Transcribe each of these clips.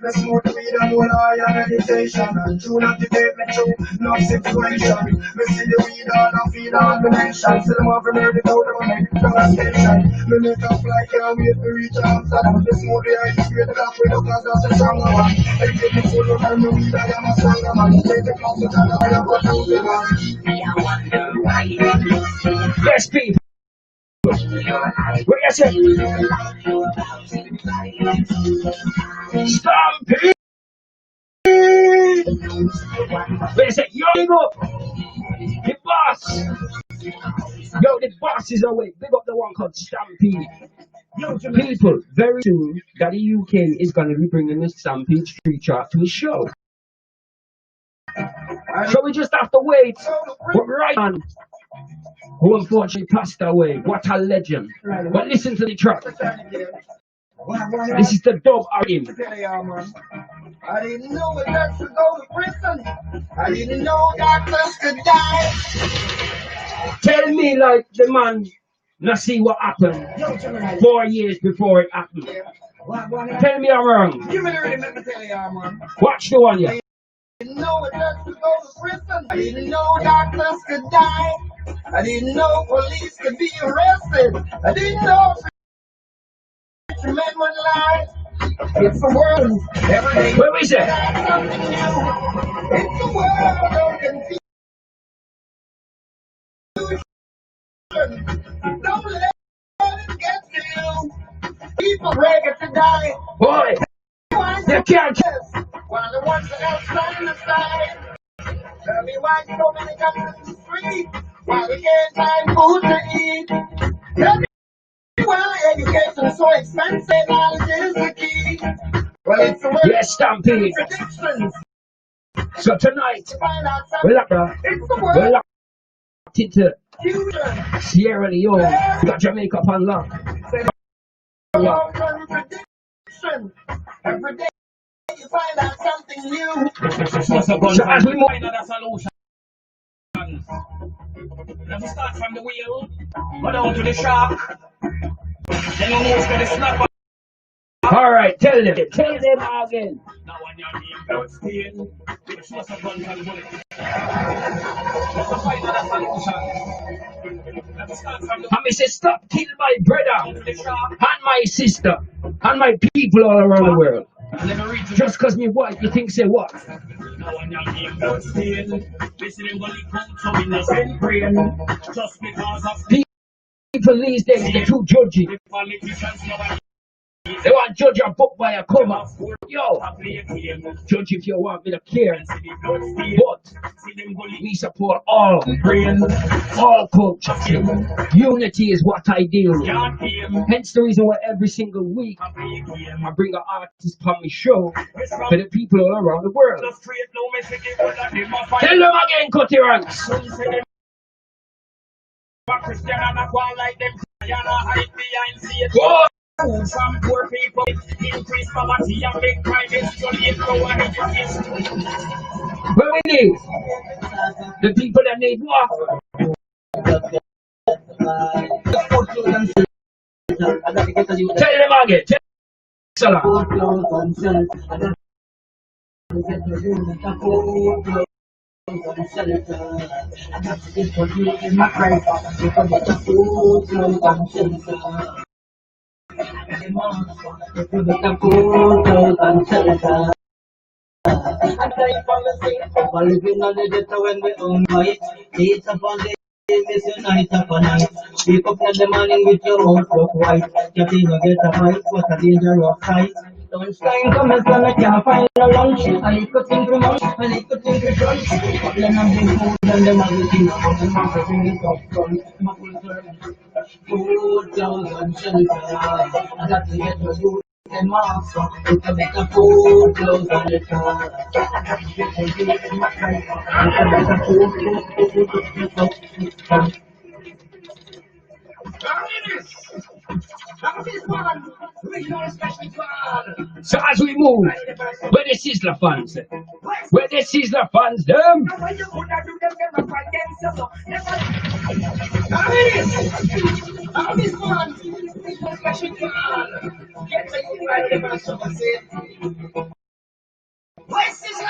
Let's smoke weed and hold eye and meditation. And true not to take me through no situation. Me see the weed all and feel all the nation. See them over there, they told them I make the station. Me make a fly, can't wait to reach Amsterdam. The smoke the ice, straight to coffee, look as that's a stronger one. They give me full of time, me weed, I am a stronger man. Take the class to tell them I am a stronger man. Yes, people. What you say? Stampede! Wait a sec, yo, big up! The boss! Yo, the boss is awake. Big up the one called Stampede. Yo, people, very soon, Daddy UK is going to be bringing the Stampede Street Chart to his show. So we just have to wait. But right on, who unfortunately passed away. What a legend. But listen to the track. This is the dub Arim. I didn't know a doctor could go to prison. I didn't know doctors could die. Tell me like the man not see what happened 4 years before it happened. Tell me I'm wrong. Give me the rhythm, let me tell you, man. Watch the one, yeah. I didn't know a doctor could go to prison. I didn't know doctors could die. I didn't know police could be arrested. I didn't know men would lie. It's the world. Every day. Where is it? Something new. It's the world of confusion. Don't let it get to you. People ready to die. Boy, you can't. While the ones that are standing aside. Tell me why so many come to the street. Why we can't find food to eat. Tell me why education is so expensive. Knowledge is the key. Well, it's the world. Yes, Stampede. Predictions. So tonight, Find out we're something. It's the world. locked into Fusion. Sierra Leone. We got Jamaica on lock. Prediction. Every day you find out something new. So as we move, Another solution. Let me start from the wheel, go down to the shark, then you move to the snapper. all right, tell them again. Now when you're being blood stain, with the source of guns and bullets. Let me find another solution. Let me start from the And me say, stop kill my brother down to the shark, and my sister and my people all around the world. and let me read to Just cause me white, you think say what? now when you're being blood stain, listen and go leak out some innocent brain. Just because of the People these days, they're too judgy. politicians, nobody They want judge a book by a cover. Yo, play a game. judge if you want me to care. See the blood stain, But see them go leak we support all brain. cultures. Unity is what I deal with. Can't game, Hence the reason why every single week play a game. I bring an artist on my show for the people all around the world. Just create no message, but that they must find. Tell them again, Cutty Ranks. Some say them Christian and a one like them Christian and hide behind Satan. Go. Some poor people increase poverty and make crime escalate lower education. What we need? The people that need what? Tell them again. Tell them. Living on the ghetto when we own white. It's upon the this unite upon night. Wake up in the morning with your mouth look white. Your people get a fight, what a dangerous sight. Lunchtime comes and I can't find no lunch. I could think to munch, I could think to crunch. Then I'm being food and then I'm eating from the market in the top front. Food, clothes and shelter. I got to get my food. And master, we can make a food, clothes and the car. So as we move, where the Sizzler fans? Where the Sizzler fans, them? How this man? Special call. Get to you right there, man. So I say. What's this?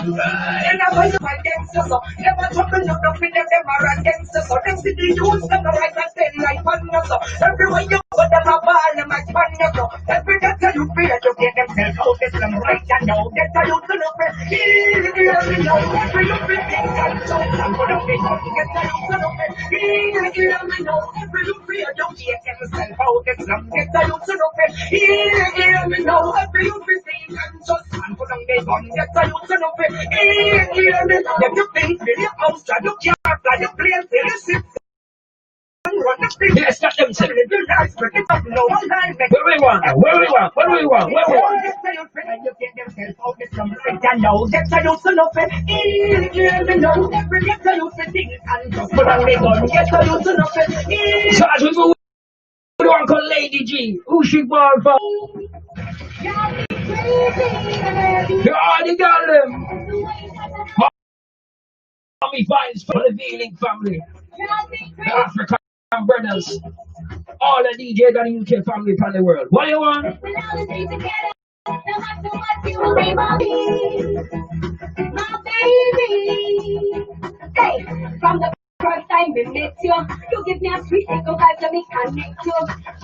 Never you against us, never trouble you don't feel them are against us. Them see the youths them right and then like one us. Everywhere you go, them a ball, them a span us. Every day you feel to get themselves out, it's them right and now. Get the youth to look at every now. Every you feel things and so I'm gonna be out. Get the youth to look at every now. Every you feel to get themselves out, it's them. Get the youth to look at every now. Every you feel things and so I'm gonna be out. Get the youth to look at let you think, fill your house, and you can't fly your plane, fill your ship. Yes, got them saying. Where we want? Where we want? Where we want? Where we want? You get themselves out of some right and now. Get the youth to look at every get the youth to think and just put on the gun. Get the youth to look at so as we go, we want to call Lady G. Who she ball for? You are the girl. Mommy vibes for the Veeling family, the African brothers, all the DJs and the UK family from the world. What do you want? My baby, hey, from the first time we met you, you give me a sweet little vibe to me connect you.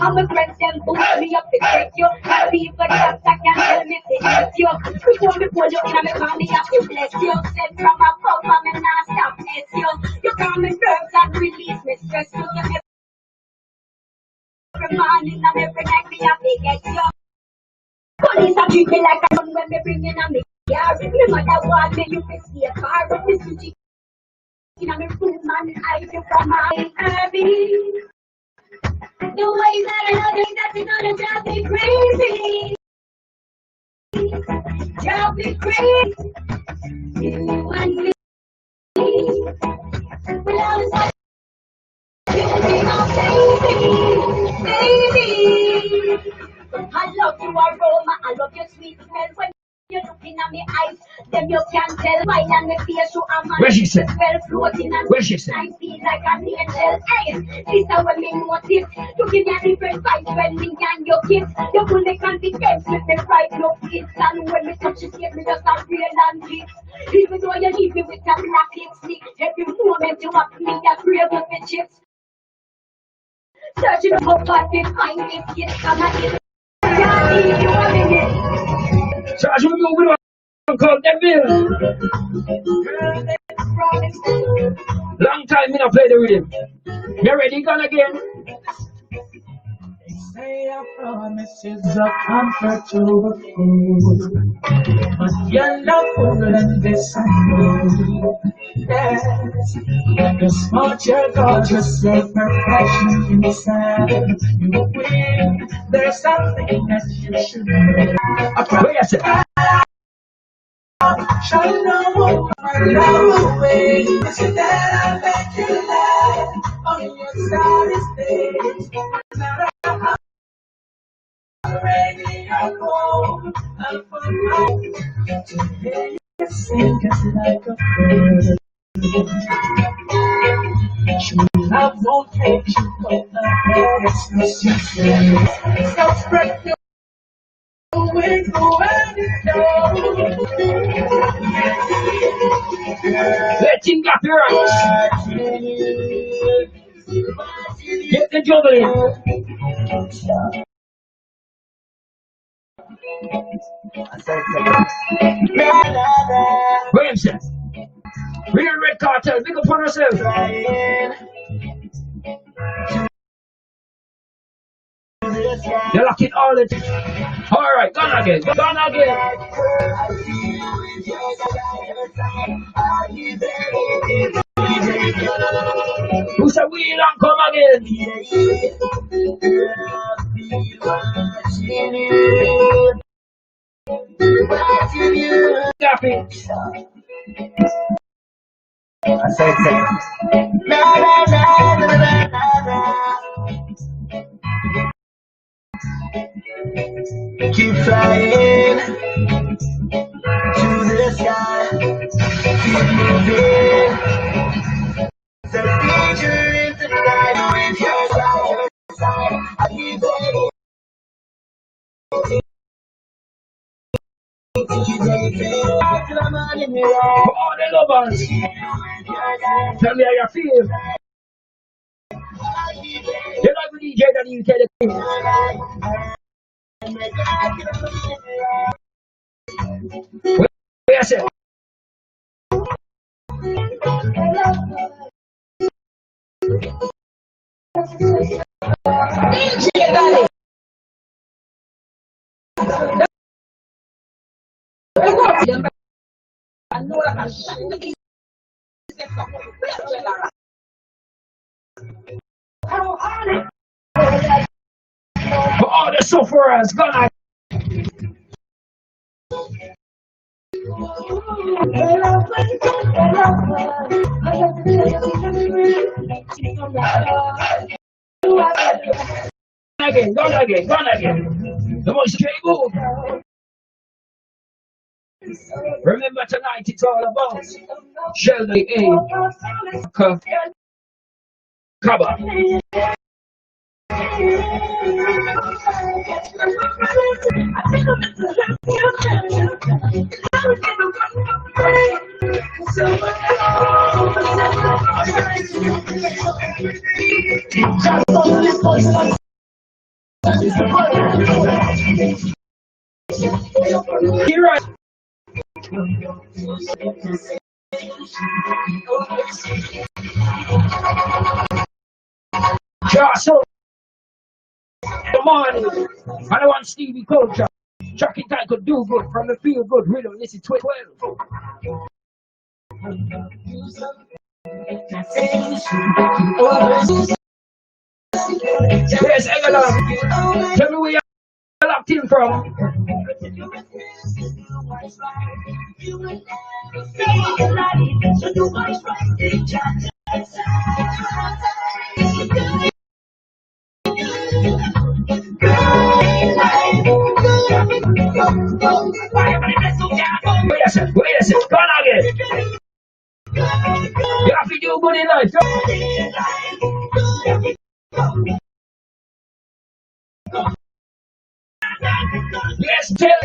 And my friends them boost me up to take you. People just I can tell me to hate you. Before me pull you in and me call me up to bless you. Send from a pub and me not stop bless you. You calm me nerves and release me stress. You every morning and every night me have to get you. Police are treat me like a gun when me bring in a me yard. Me mother want me you can see a car with me switch. In a me room and I feel from my baby. The way that I know that's gonna drive me crazy. Drive me crazy. You and me. Well, I was like, you be my baby. I love you aroma, I love your sweet smell. When you're looking at me eyes, then you can tell. Why and me face you are my where she said? Well floating and where she said? I feel like an angel. Hey, this is when me notice. You give me a different vibe when me and your kiss. You pull me confidence with me right no kids. And when me touch you, give me just a real and kiss. Even though you leave me with a black lipstick, every moment you want me a grave with me chips. Searching for what we find this kid. Come and get so as we move on, called Deville. Long time me not play the rhythm. You ready? Gone again. Say I promise is a comfort to a fool, but you're not fooling this I know. Yes, you're smart, you're gorgeous, you're perfection inside. You win. There's something that you should know. Wait a second. Shall know my love away. Listen that I bet you lie on your side is days. Ready I go, I'm for you. Today you sing just like a bird. True love won't take you for a head. It's just your so spread your wings around the Let him get your eyes. Get the juggling. Williamson, we are Red Cartel, big up on ourselves. You're locking all the time. Alright, gone again, gone again. Who said we don't come again? Happy. I said keep flying to the sky, keep moving. The future is the night. For all the lovers, tell me how you feel. You like the DJ that you tell the king. Where you say? For all the sufferers, God. Gone again. The most move. Remember tonight it's all about Shelby Abka, Kaba. You're right. So the morning, I don't want Stevie Culture. Chucky Time could do good from the feel good rhythm. This is 12. Yes, Egalam. Tell me where you're locked in from. Wait a second, come on again. You have to do good in life. Yes, tell.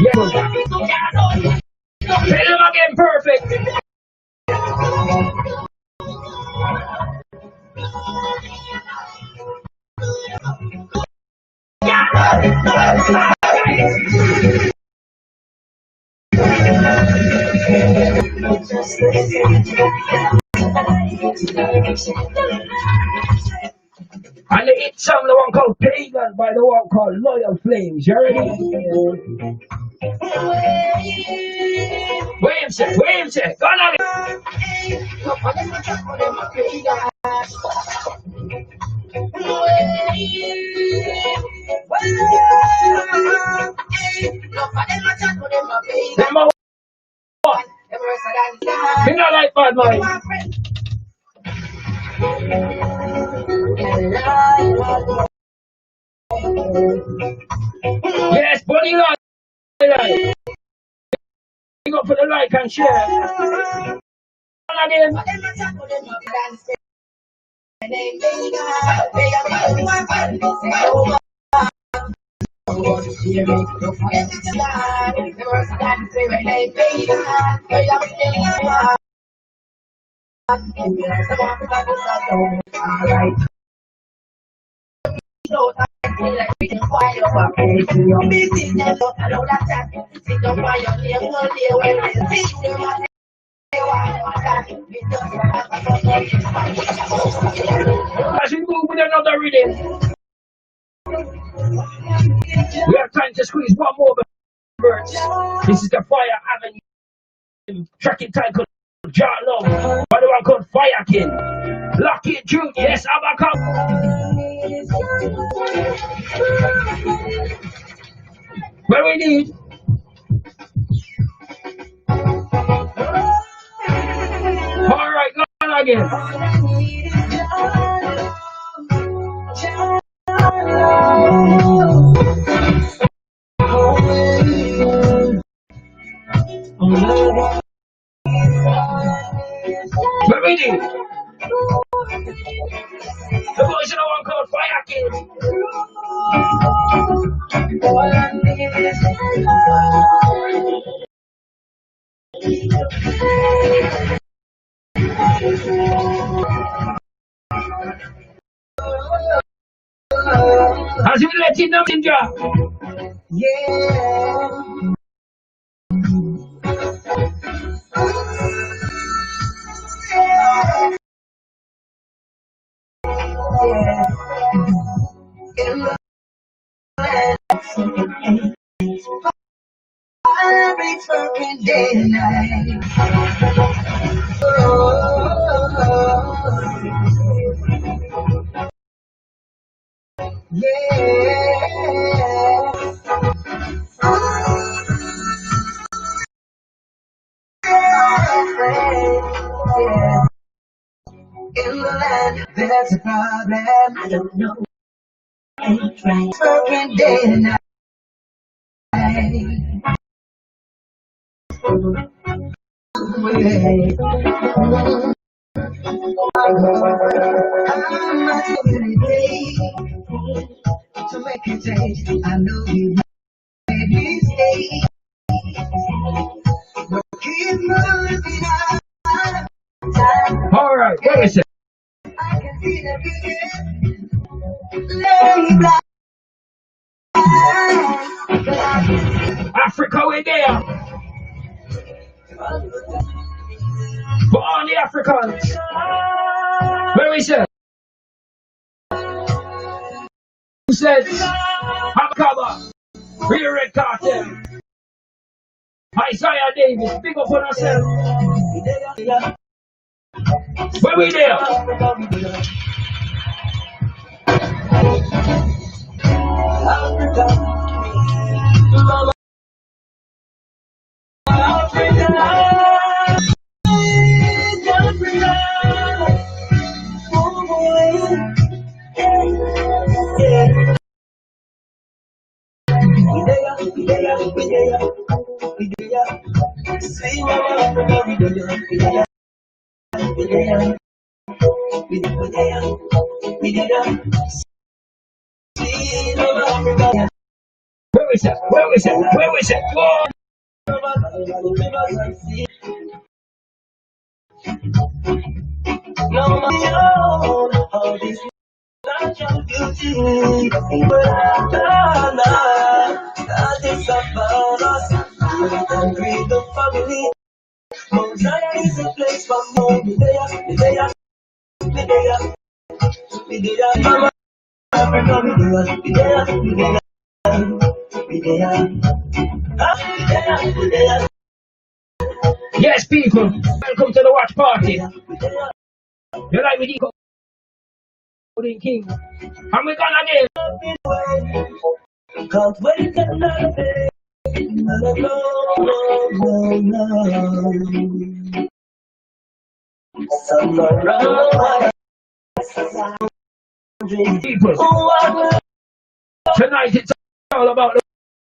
Yeah. Tell them again, perfect. And the hit song, the one called Pagan by the one called Loyal Flames. You ready? Wait a sec. Go on again. Number one. Me not like bad man. Yes, buddy, like. Big up for the like and share. Again. As we move with another rhythm, we have time to squeeze one more verse. This is the Fire Avenue tracking time called John Love, by the one called Fire King. Lock in June, yes, Abka. What we need? Hard again. We're ready. The boys in the one called Fire Kid. As we let in the ninja. Yeah. Every fucking day and night. In the land, there's a problem. I don't know. Ain't right. Fucking day and night. I'm not every day to make you change. I know you made me stay. But keep moving on. Alright, where is it? I can see the begin. Lay black. Africa, we're there. For all the Africans. Where is it? Who said? Kaba. Real Red Cartel. Isaiah Davis. Big up on ourselves. Where we there? Where is it? Where is it? Where is it? Whoa. All this natural beauty, that is about us. We can create the family. Mount Zion is a place for more. Yes, people. Welcome to the watch party. You like me, Golden King. And we're gonna get. Can't wait another day. People. Tonight it's all about the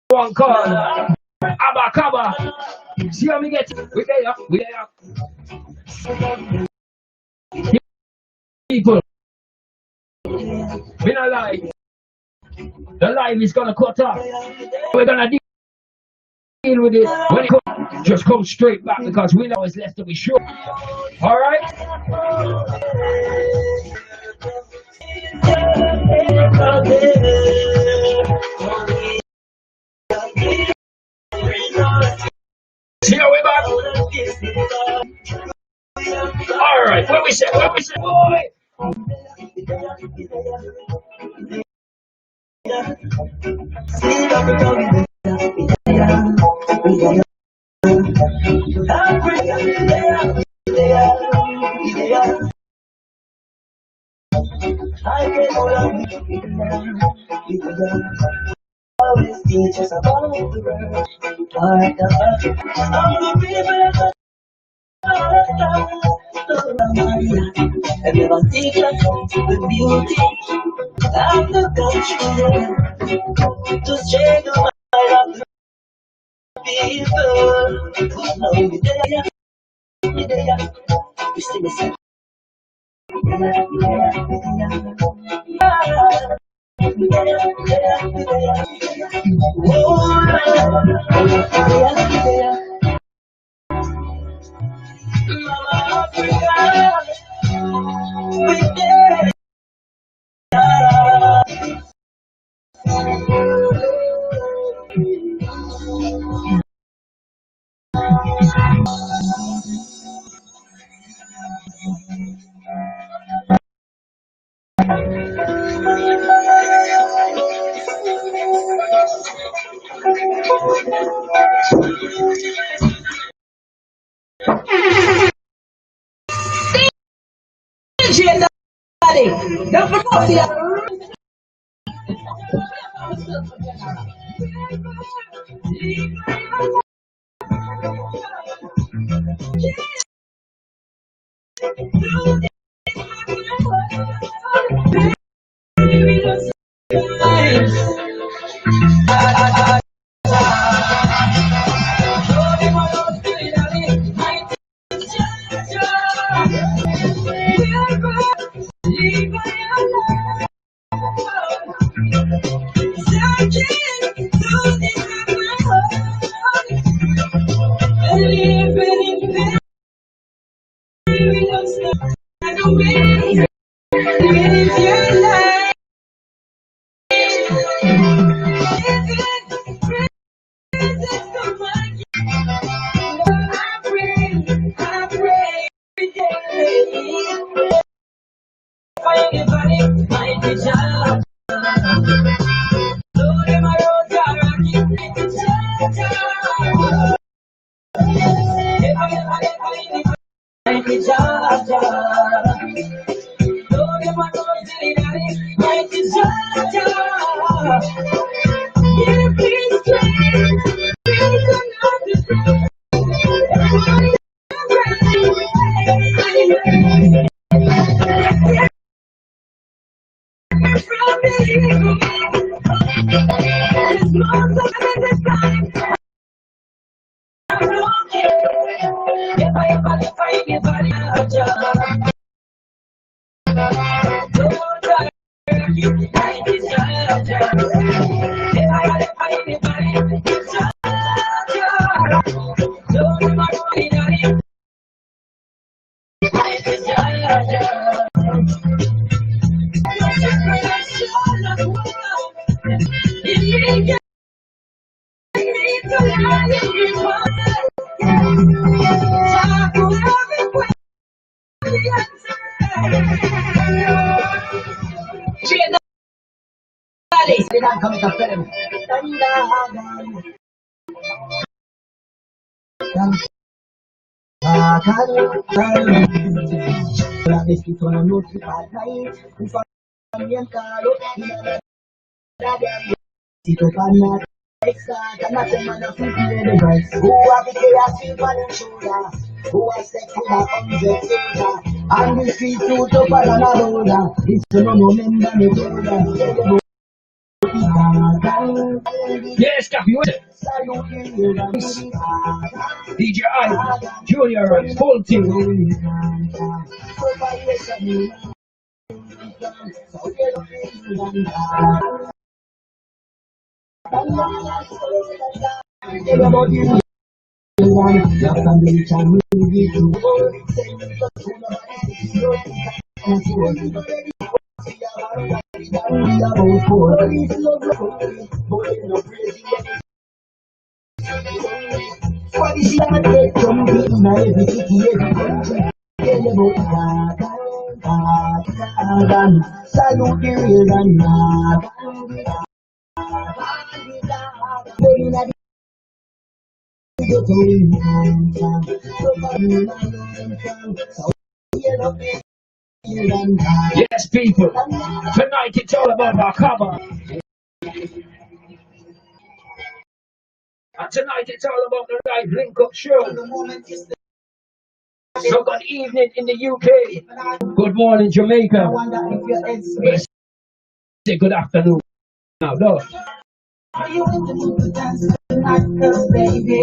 one called Abka. See how we get it? We there. People. We're not lying. The live is gonna cut off. We're gonna deal with it when it comes. Just come straight back because we know it's left to be sure. Alright? See how we back? Alright, where we say, boy? Always teachers about the world. And never take us the beauty of the country to share the mind of the people. Now we there, we sing a song. Don't forget it. Yes, copy with it. DJ I, Junior, full team. Yes, people. Tonight it's all about our Kaba. And tonight it's all about the live link up show. So good evening in the UK. Good morning, Jamaica. Let's say good afternoon now. No. Are you in the mood to dance tonight? 'Cause baby,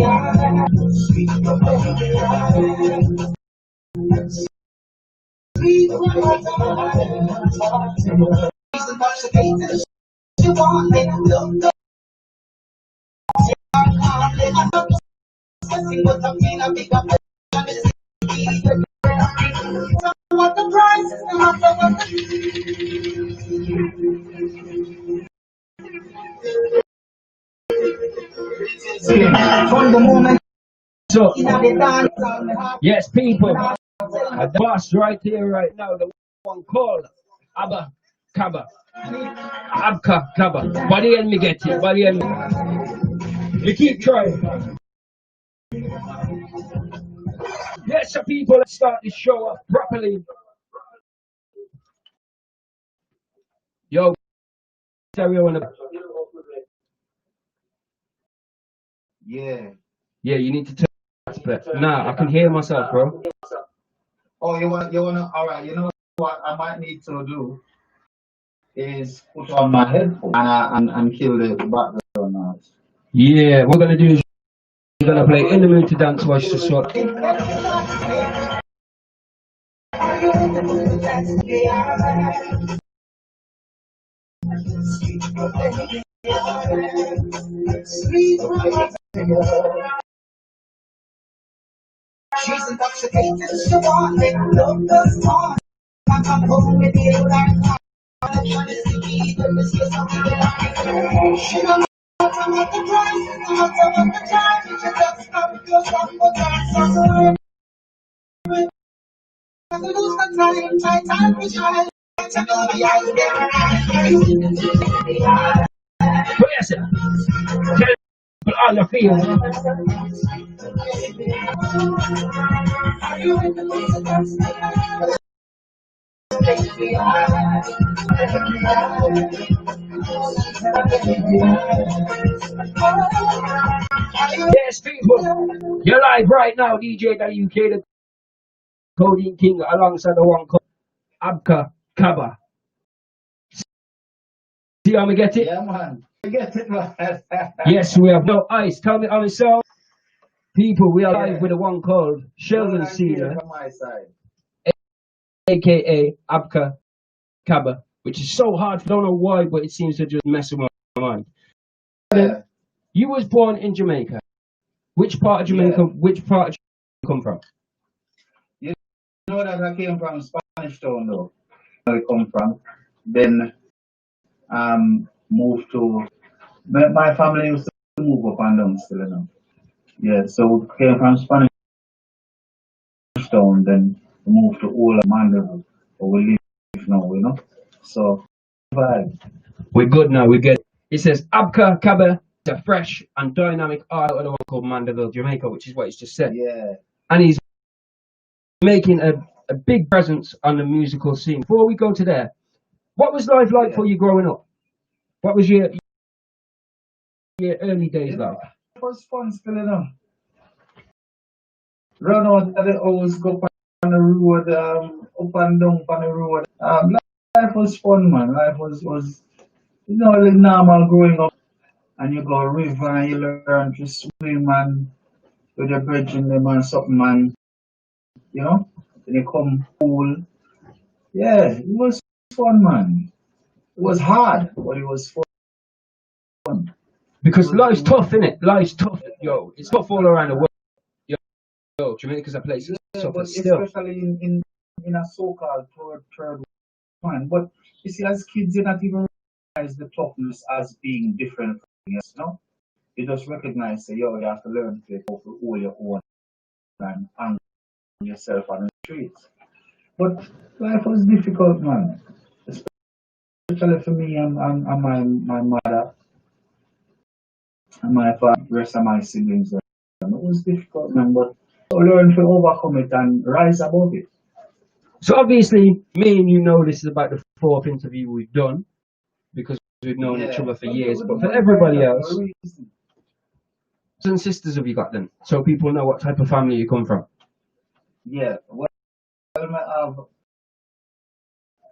sweet she's intoxicated. She want me to look but I'm in a big up. What the price is, no matter what from the moment So, in the dance. yes, people. The boss right here, right now, the one called Abba Kaba. Abka Kaba. Body and me get it. Body and me. You keep trying. Yes, so people, let's start this show up properly. Yo, everyone. Yeah. Yeah, you need to turn that. Nah, I can hear myself, bro. Oh, you wanna, all right, you know what I might need to do is put on my headphones and kill the background noise. Yeah, what we're gonna do is we're gonna play In the Mood to Dance Watch to sort. She's intoxicated, she want me, love the storm. I'm home with you like she don't matter what the price, no matter what the time, you just stop your song for dance. Lose the time to shine. But yes, tell people how you feel. Are you in the mood to dance? Yes, people, you're live right now, DJ WK, the Coding King, alongside the one called Abka Kaba. See how we get it? Yeah, man. I get it, man. Yes, we have no ice. Tell me how it sounds. People, we are live with the one called Sheldon Senior, from my side. aka Abka Kaba, which is so hard. I don't know why, but it seems to just mess with my mind. Yeah. You was born in Jamaica. Which part of Jamaica? Yeah. Which part of Jamaica you come from? You know that I came from Spanish Town, though. Where I come from. Then moved to my family used to move up and down still, you know. Yeah, so we came from Spanish Town, then we moved to Old Mandeville, where we live now, you know. So vibe. We're good now. We get. It says Abka Kaba, a fresh and dynamic art of the one called Mandeville, Jamaica, which is what he's just said. Yeah. And he's making a big presence on the musical scene. Before we go to there, what was life like for you growing up? What was your early days like? It was fun still, you know. Run out of the house, go on the road, up and down on the road. Life was fun, man. Life was you know, like normal growing up. And you go river and you learn to swim and with your brethren them and something, man. You know? Then you come pool. Yeah, it was fun, man. It was hard, but it was fun. Because life's tough, innit? Life's tough, yo. It's tough all around the world. Yo, Jamaica's a place that's tough, but still. Especially in a so-called third one. But you see, as kids, you not even realize the toughness as being different from us, you know? You just recognize that, yo, you have to learn to hold your own and hang yourself on the streets. But life was difficult, man. Especially for me and my mother and my father, rest of my siblings. It was difficult, man, but I learned to overcome it and rise above it. So obviously, me and you know this is about the fourth interview we've done because we've known each other for years. But for everybody else, and sisters have you got then? So people know what type of family you come from. Yeah, well, I have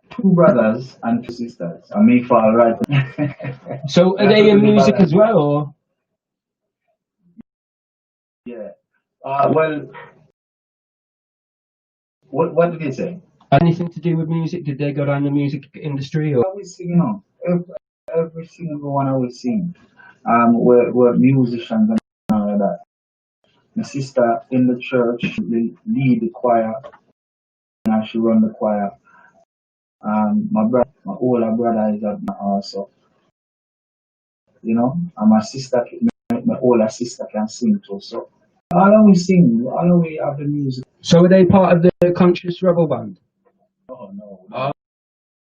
two brothers and two sisters. I may fall right. So are That's they what in the music balance. as well, or? Yeah. Well, what did they say? Anything to do with music? Did they go down the music industry, or? I always sing, you know, every single one I always sing. We're musicians and all of that. My sister in the church, she lead the choir, and she run the choir. My brother, my older brother is also, you know, and my sister, my older sister can sing too. So all always sing, all always have the music. So are they part of the Conscious Rebel Band? Oh no, Oh,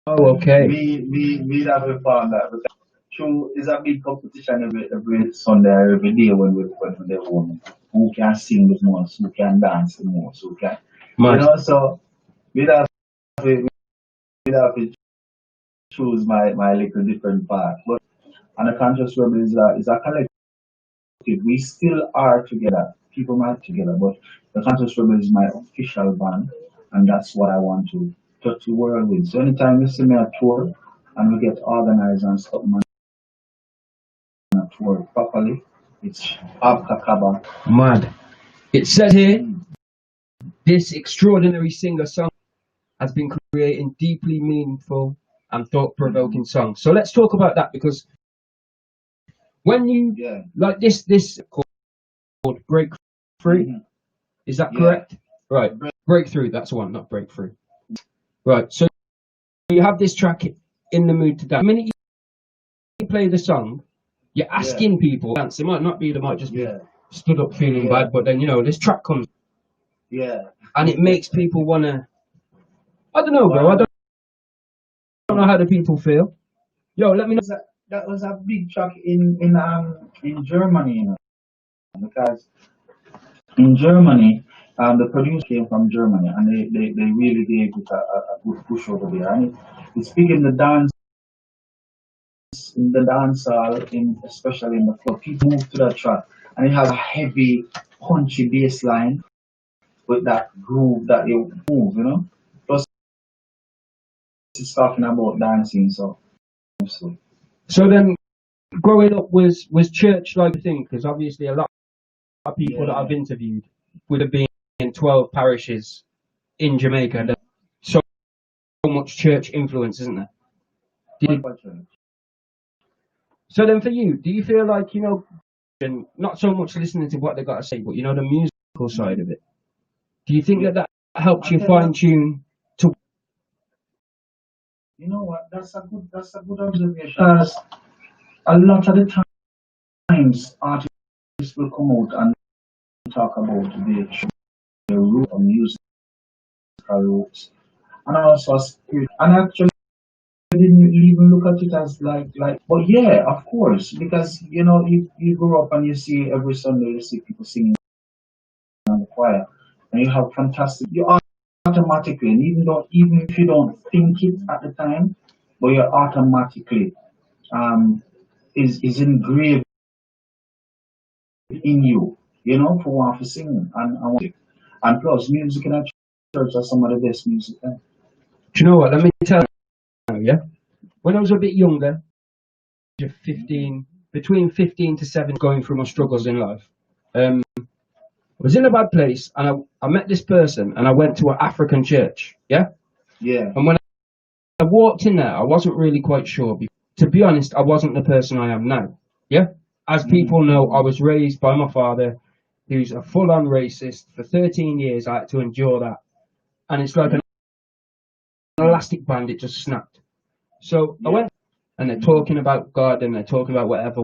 no. okay. Me that we found that. But true, it's a big competition every Sunday, every day when they home. Who can sing the most, who can dance the most, who can, you Mad. know. So we have to, we have to choose my little different path. But and the Conscious Rebel is a collective. We still are together. People might together, but the Conscious Rebel is my official band, and that's what I want to touch the world with. So anytime you see me at tour and we get organized and stuff, man, at tour properly, it's Abka Kaba. Mad. It says here, this extraordinary singer-song has been creating deeply meaningful and thought-provoking songs. So let's talk about that, because when you Yeah. like this called Breakthrough, is that Yeah. correct? Right. Breakthrough, that's the one, not Breakthrough. Right. So you have this track, In the Mood to Dance. The minute you play the song, you're asking people to dance. It might not be, they might just be stood up feeling bad, but then, you know, this track comes and it makes people want to, I don't know, bro. I don't know how the people feel. Yo, let me know. That was a big track in Germany, you know, because in Germany, the producer came from Germany, and they really gave it a good push over there. And it's big in the dance hall, especially in the club. People move to that track, and it has a heavy, punchy bass line with that groove that you move, you know. Plus, it's talking about dancing, so. So then, growing up was church like a thing? Because obviously a lot of people that I've interviewed would have been in 12 parishes in Jamaica. There's so much church influence, isn't there? So then for you, do you feel like, you know, and not so much listening to what they got to say, but, you know, the musical side of it, do you think that helps you fine tune to? You know what? That's a good observation. Because a lot of the times artists will come out and talk about the root of musical roots and also spirit. And actually didn't even look at it as like. But yeah, of course, because you know you grow up and you see every Sunday you see people singing in the choir, and you have fantastic. You automatically, and even if you don't think it at the time, but you automatically um is engraved in you, you know, for one for singing and plus music in a church are some of the best music. Do you know what? Let me tell you, yeah. When I was a bit younger, 15, between 15 to 7, going through my struggles in life, I was in a bad place, and I met this person, and I went to an African church, yeah. Yeah. And when I walked in there, I wasn't really quite sure. To be honest, I wasn't the person I am now. Yeah? As people know, I was raised by my father, who's a full-on racist. For 13 years, I had to endure that. And it's like an elastic band, it just snapped. So I went, and they're talking about God, and they're talking about whatever.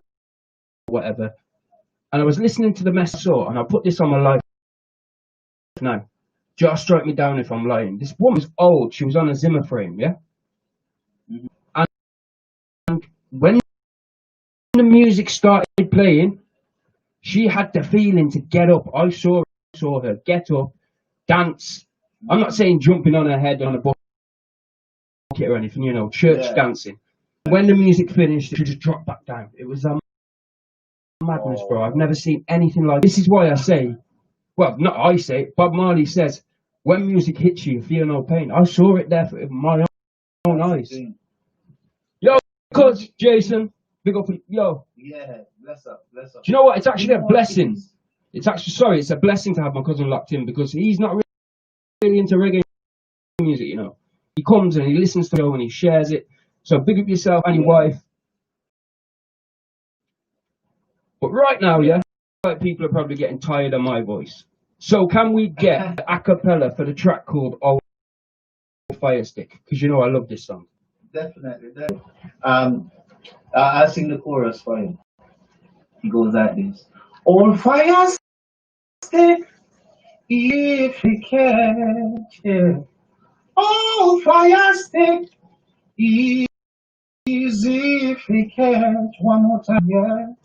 And I was listening to the message, and I put this on my life now. Just strike me down if I'm lying. This woman was old. She was on a Zimmer frame, yeah? And when the music started playing, she had the feeling to get up. I saw her get up, dance. I'm not saying jumping on her head on a bucket or anything, you know, church dancing. When the music finished, she just dropped back down. It was madness, bro. I've never seen anything like this. This is why I say, well, not I say, Bob Marley says, when music hits you, you feel no pain. I saw it there with my own eyes. Yo, cuz Jason, big up, yo. Yeah, bless up, bless up. Do you know what? It's actually a blessing. It's actually, sorry, it's a blessing to have my cousin locked in because he's not really into reggae music, you know. He comes and he listens to it and he shares it. So big up yourself and your wife. But right now, yeah, people are probably getting tired of my voice. So can we get a cappella for the track called Old Fire Stick? Because you know I love this song. Definitely, definitely. I'll sing the chorus for him. He goes like this. Old fire stick, if we catch it. Old fire stick, easy if we catch. One more time, yeah.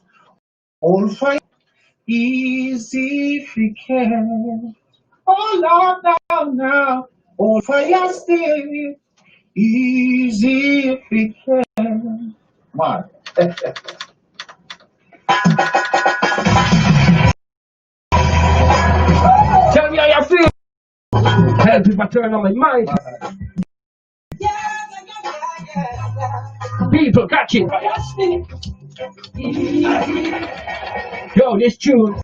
Old fire, easy if we catch. Oh Lord, now. Old fire stick, easy if we can. Come on. Tell me how you feel. Help if I turn on my mind. People catch it. Yo, this tune,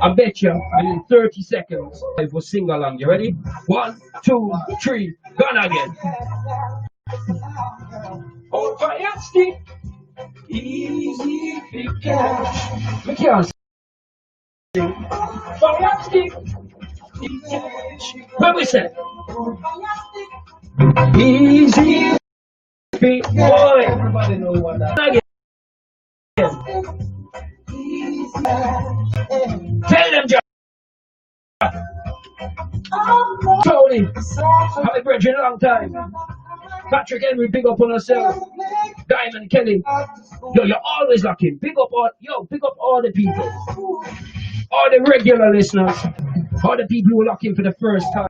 I bet you in 30 seconds I will sing along. You ready? 1, 2, 3, gone again. Oh, fire stick, easy to catch. We can't sing. Fire stick, what we say? Easy, big boy. Everybody know what that Again. Tell them, John. Tony, have a bridge in a long time. Patrick Henry, big up on yourself. Diamond Kelly, yo, you're always locking. Big up all the people, all the regular listeners, all the people who are locking for the first time.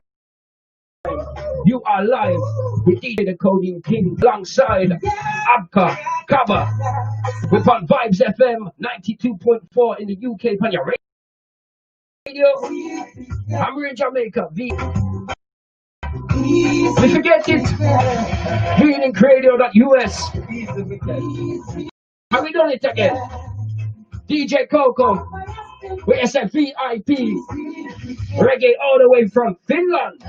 You are live with DJ the Coding King alongside Abka, Kaba. We're on Vibes FM 92.4 in the UK. On your radio, I'm in Jamaica. We forget it. HealingRadio.us. Have we done it again? DJ Coco. We said VIP. Reggae all the way from Finland.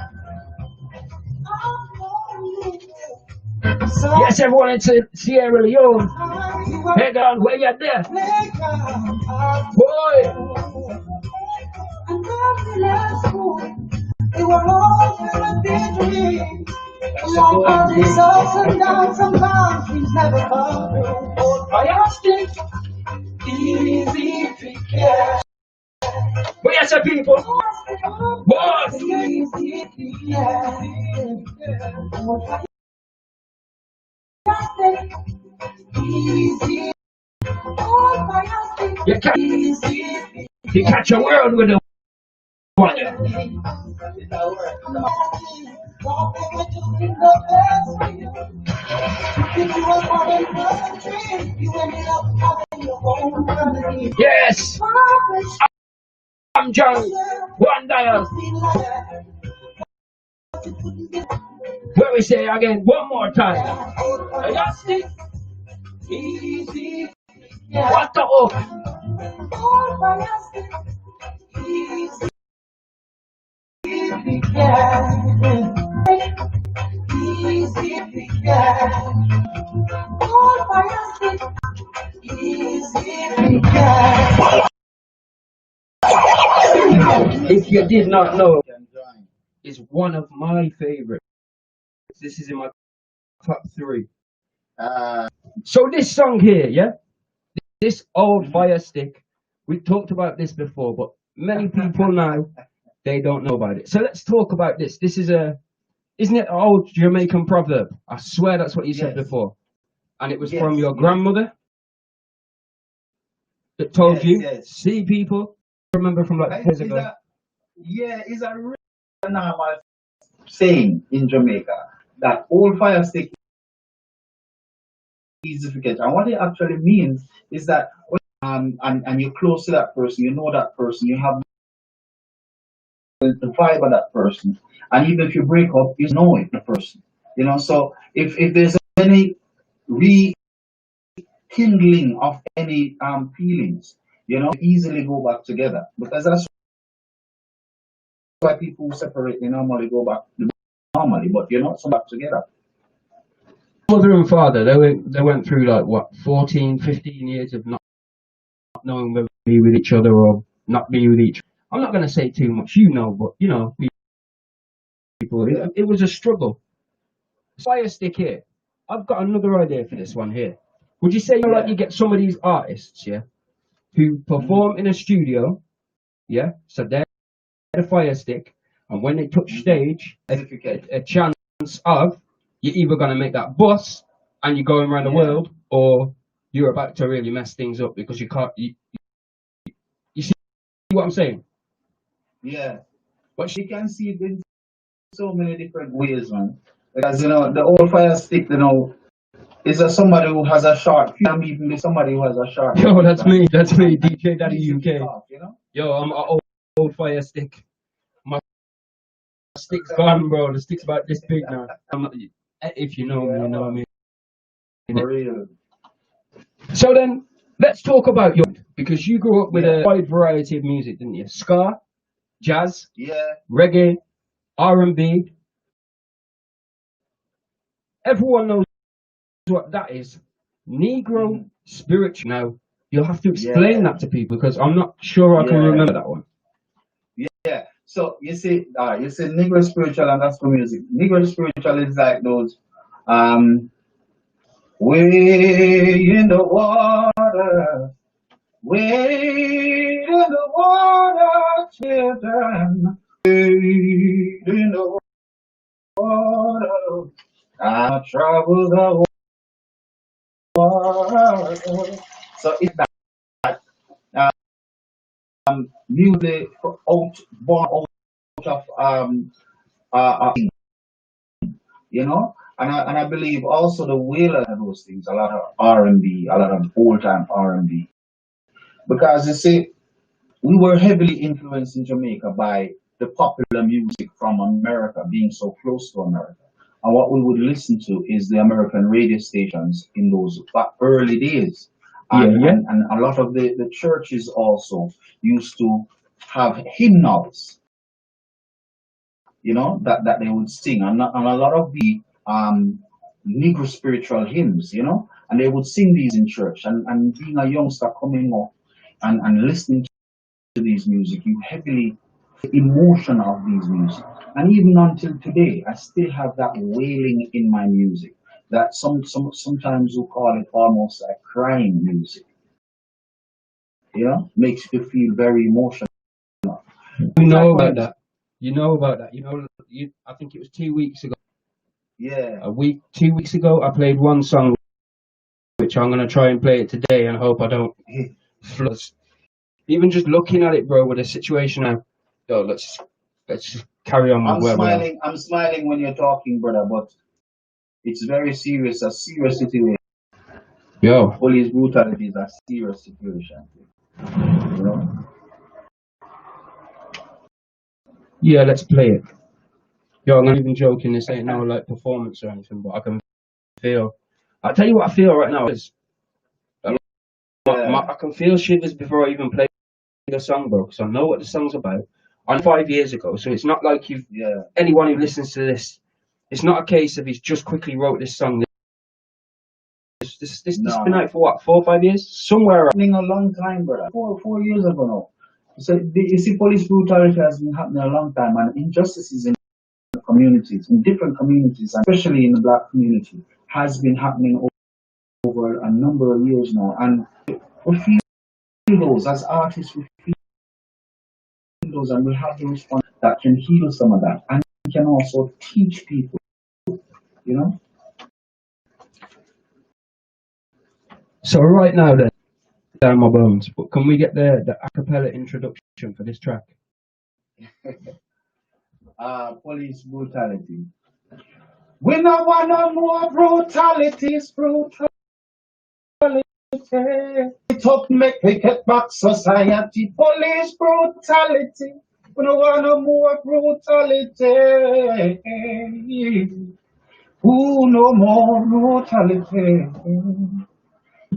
Yes, everyone in Sierra Leone. Hang on, where you there? Boy. They were all filled with their dreams. Long as ups and downs, sometimes things never come through. Old fire stick, easy to catch. Where you say, people? Boss. Easy to catch. Old fire stick, easy. Old fire stick, easy. You catch a world with a one. Yes, I'm John. One dial. Where we say again, one more time. What the oh? If you did not know, it's one of my favorites. This is in my top 3. So this song here, yeah, this Old Fire Stick, we talked about this before, but many people now, they don't know about it. So let's talk about this. This is isn't it an old Jamaican proverb? I swear that's what you said before. And it was from your grandmother that told you. Yes. See, people, remember from like years ago. It's a really normal saying in Jamaica that old fire stick is easy to catch. And what it actually means is that and you're close to that person, you know that person, you have the vibe of that person. And even if you break up, you know it, the person. You know, so if there's any rekindling of any feelings, you know, easily go back together. Because that's why people who separate, they normally go back normally, but you're not so back together. Mother and father, they went through like what, 14, 15 years of not knowing whether to be with each other or not be with each other. I'm not going to say too much, you know, but you know, people, it was a struggle. Fire stick here. I've got another idea for this one here. Would you say, like, you get some of these artists, yeah, who perform in a studio, yeah, so they're the fire stick, and when they touch stage, a chance of you're either going to make that bus and you're going around the world, or you're about to really mess things up because you can't. You see what I'm saying? Yeah, but she can see it in so many different ways, man. Because you know, the old fire stick, you know, is somebody who has a short. Can even be somebody who has a short. Yo, that's me, DJ Daddy UK. Off, you know? Yo, I'm an old fire stick. My stick's gone, bro. The stick's about this big now. If you know me, you know me. For real. So then, let's talk about you, because you grew up with a wide variety of music, didn't you? Ska, jazz, reggae, R&B. Everyone knows what that is. Negro spiritual. Now, you'll have to explain that to people, because I'm not sure I can remember that one. Yeah. So you see Negro spiritual and gospel music. Negro spiritual is like those way in the water, way in the water, children, way in the water, I travel the water. So it's that music born out of you know, and I believe also the wailer of those things, a lot of R&B, a lot of old time R&B, because you see, we were heavily influenced in Jamaica by the popular music from America, being so close to America. And what we would listen to is the American radio stations in those early days. And a lot of the churches also used to have hymnals, you know, that they would sing. And a lot of the Negro spiritual hymns, you know, and they would sing these in church. And being a youngster coming up and listening to these music, you heavily emotion of these music. And even until today, I still have that wailing in my music. That sometimes we call it almost like crying music. You know, makes you feel very emotional. You know about that. You know about that. You know, I think it was 2 weeks ago. Yeah. 2 weeks ago, I played one song, which I'm gonna try and play it today, and hope I don't flood. Even just looking at it, bro, with the situation now. Yo, let's just carry on with where we are. I'm smiling when you're talking, brother, but it's very serious, a serious situation. Yo. Police brutality is a serious situation. You know? Yeah, let's play it. Yo, I'm not even joking, this ain't no like performance or anything, but I can feel. I'll tell you what I feel right now is I can feel shivers before I even play the song, bro, because I know what the song's about. I'm 5 years ago, so it's not like you've anyone who listens to this, it's not a case of he's just quickly wrote this song. This been out for what, 4 or 5 years? Somewhere around. A long time, brother. 4 years ago now. So you see, police brutality has been happening a long time, and injustices in communities, in different communities, especially in the black community, has been happening over a number of years now. And we feel those as artists, we feel those, and we have the response that can heal some of that, and can also teach people, you know. So right now then, down my bones, but can we get the acapella introduction for this track? Police brutality. We don't want no more brutality, it's brutality. It up make we get back society. Police brutality. We don't want no more brutality. Ooh, no more brutality.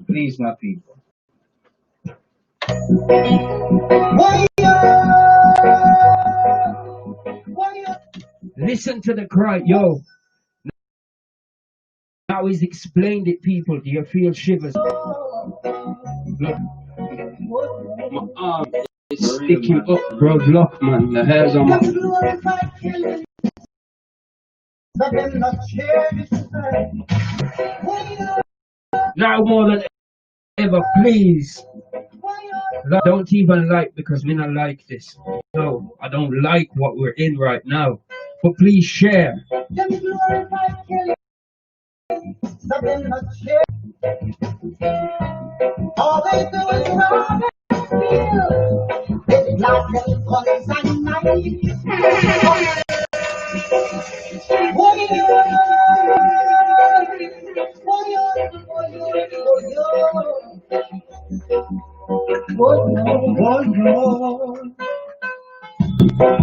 Please, my people. Listen to the cry, yo. Now he's explained it, people. Do you feel shivers? Look. My arm is sticking up, bro. Look, man. The hairs on my... Now more than ever, please. Don't even like, because we not like this. No, I don't like what we're in right now. But please share. All they do is rob and steal. It's like them guns and knives.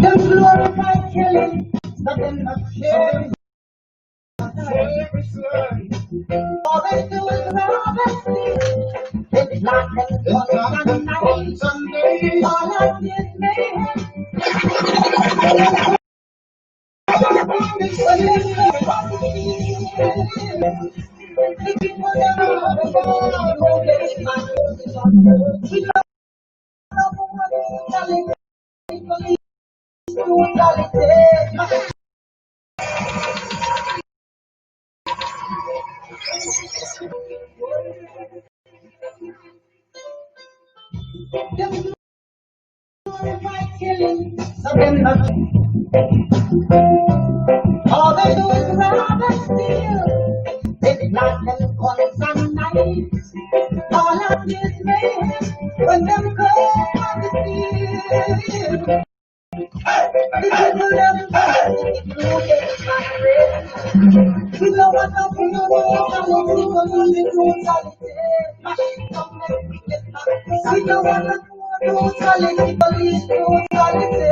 Them glorify killing, but them not sharing. All they do is rob and steal. It's like them guns and knives. All I see is mayhem. All they do is rob and steal. It's like them guns and knives. All I see is mayhem when them come on the field. The people them we know what the people we know what the brutality, police brutality.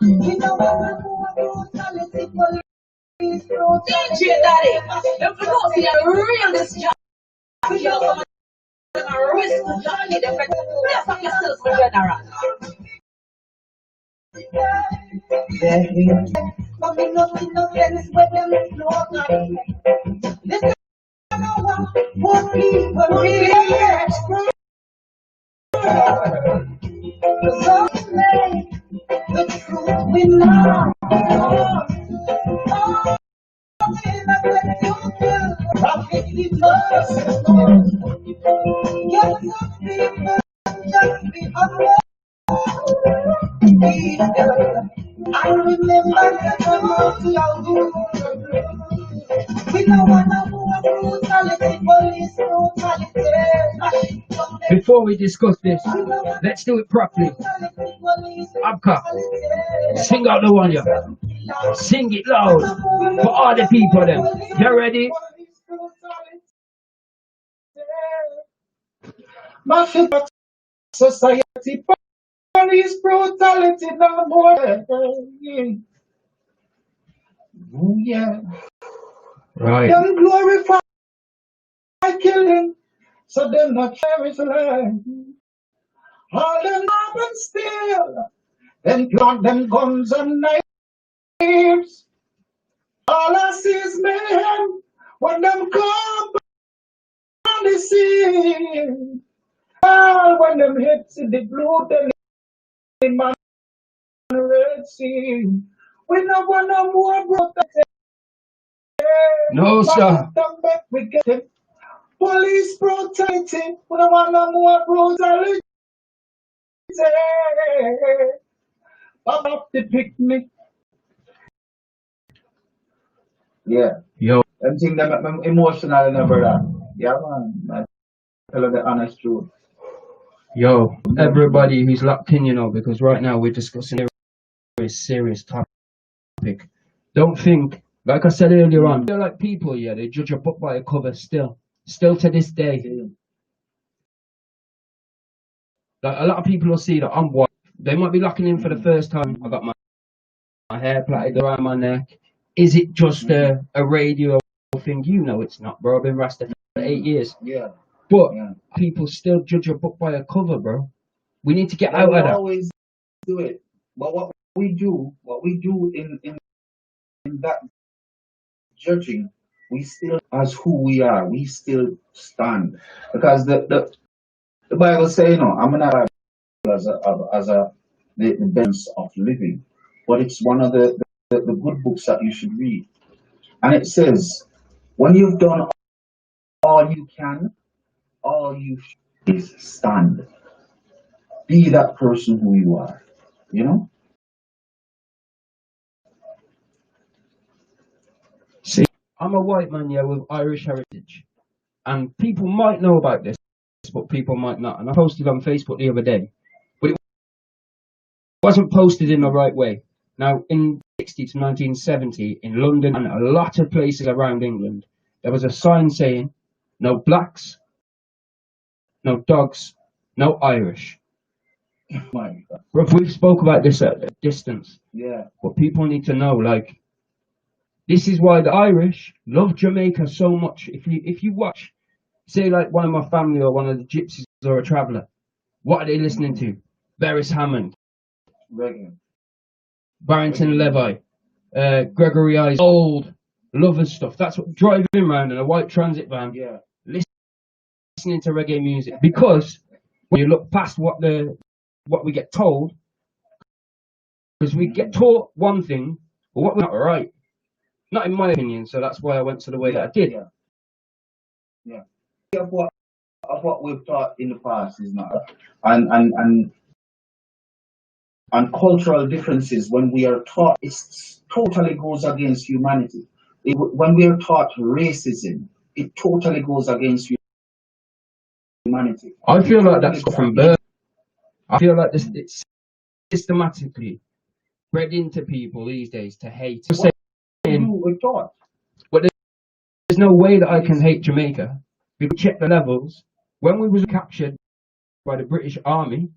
We know what the brutality, police brutality. DJ Daddy, if you don't see a real this job, you're going to risk the job. You're from yourself in general. But we know things with them flow like this. What people react. So the truth we know. Profit because yes, people just be unaware. I remember the we don't want no more brutality, police brutality. Before we discuss this, let's do it properly. Abka, sing out the one, yeah. Sing it loud for all the people then. You ready? Massive society, police brutality, no more. Oh, yeah. Right. Them glorify killing, so them not cherish life. All them rob and steal, them plant them guns and knives. All I see is mayhem when them come on the scene. All when them hit to the blue, then in my red sea. We don't want no more brutality. No, sir. We get it. Police brutality. We don't want no more brutality. Up the picnic. Yeah. Yo. I'm seeing them emotional and brother. Yeah, man. I tell you the honest truth. Yo, everybody who's locked in, you know, because right now we're discussing a very serious topic. Don't think, like I said earlier on, they're like people, yeah, they judge a book by a cover still to this day. Like a lot of people will see that I'm white, They might be locking in for the first time. I got my hair plaited around my neck. Is it just a radio thing? You know it's not, bro. I've been Rasta for 8 years. Yeah. But people still judge a book by a cover, bro. We need to get out of that. Always do it. But what we do in that judging, we still, as who we are, we still stand. Because the Bible says, I'm not the balance of living, but it's one of the good books that you should read. And it says, when you've done all you can, all you should is stand. Be that person who you are, See, I'm a white man, with Irish heritage. And people might know about this, but people might not. And I posted on Facebook the other day. But it wasn't posted in the right way. Now, in 1960 to 1970, in London and a lot of places around England, there was a sign saying, no blacks, no dogs, no Irish. Bro, we've spoke about this at a distance. Yeah. But people need to know, this is why the Irish love Jamaica so much. If you watch, say, one of my family or one of the gypsies or a traveller, what are they listening to? Beres Hammond, Reggae. Barrington Levy, Gregory Eyes, old lovers stuff. That's what driving around in a white transit van, listening to reggae music. Because when you look past what we get told, because we get taught one thing, but what we're not right. Not in my opinion, so that's why I went to the way that I did. Yeah. Of what we've taught in the past is not, and cultural differences. When we are taught, it totally goes against humanity. When we are taught racism, it totally goes against humanity. I feel like that's from birth. I feel like it's systematically bred into people these days to hate. We're taught. But there's no way that I can hate Jamaica. We check the levels. When we was captured by the British Army,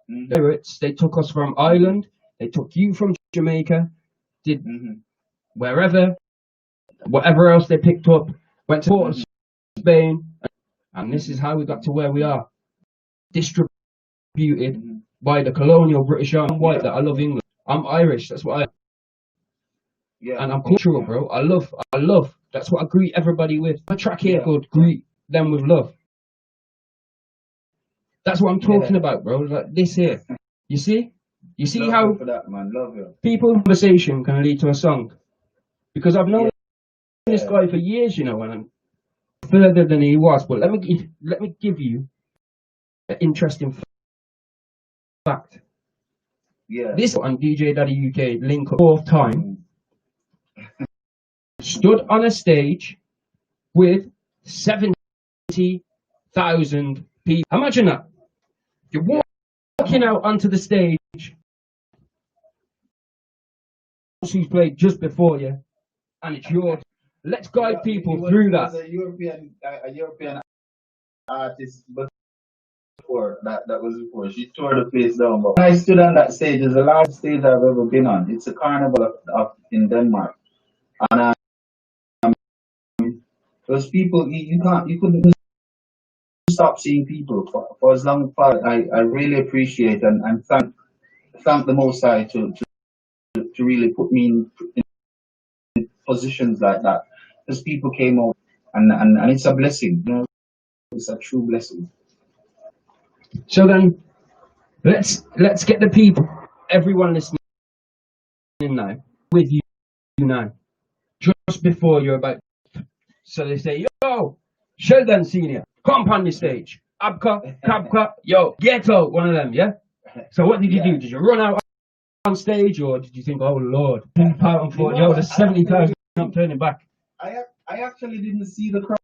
they took us from Ireland, they took you from Jamaica, did whatever else they picked up, went to Port of Spain, and this is how we got to where we are. Distributed by the colonial British Army. I'm white, that I love England. I'm Irish, that's what I am. Yeah. And I'm cultural, bro. I love. That's what I greet everybody with. My track here called Greet Them With Love. That's what I'm talking about, bro. Like this here. You see love how for that, man. Love you. people conversation can lead to a song. Because I've known this guy for years, and I'm further than he was. But let me give you an interesting fact. Yeah. This on DJ Daddy UK link up 4th time. Stood on a stage with 70,000 people. Imagine that. You're walking out onto the stage. Who's played just before you, and it's yours. Let's guide people through that. A European artist before that was before. She tore the place down. But when I stood on that stage, it's the last stage I've ever been on. It's a carnival in Denmark, and those people, you couldn't stop seeing people for as long as I really appreciate and thank the Most High to really put me in positions like that, because people came out and it's a blessing, it's a true blessing. So then, let's get the people, everyone listening now, with you now, just before you're about. So they say, yo, Sheldon Senior, come on the stage. Abka, Kaba, yo, get out, one of them, yeah? So what did you do? Did you run out on stage, or did you think, oh Lord, out and thought, yo, there's 70,000, I'm turning back? I actually didn't see the crowd,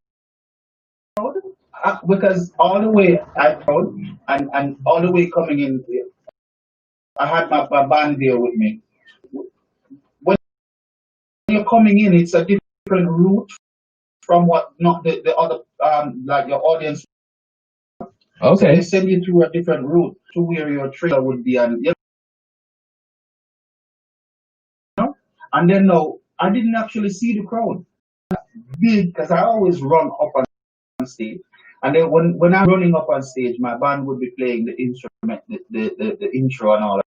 because all the way and all the way coming in, I had my band there with me. When you're coming in, it's a different route from what not the other like your audience. So Okay. they send you through a different route to where your trailer would be, and and then now I didn't actually see the crowd big because I always run up on stage. And then when I'm running up on stage, my band would be playing the instrument, the intro and all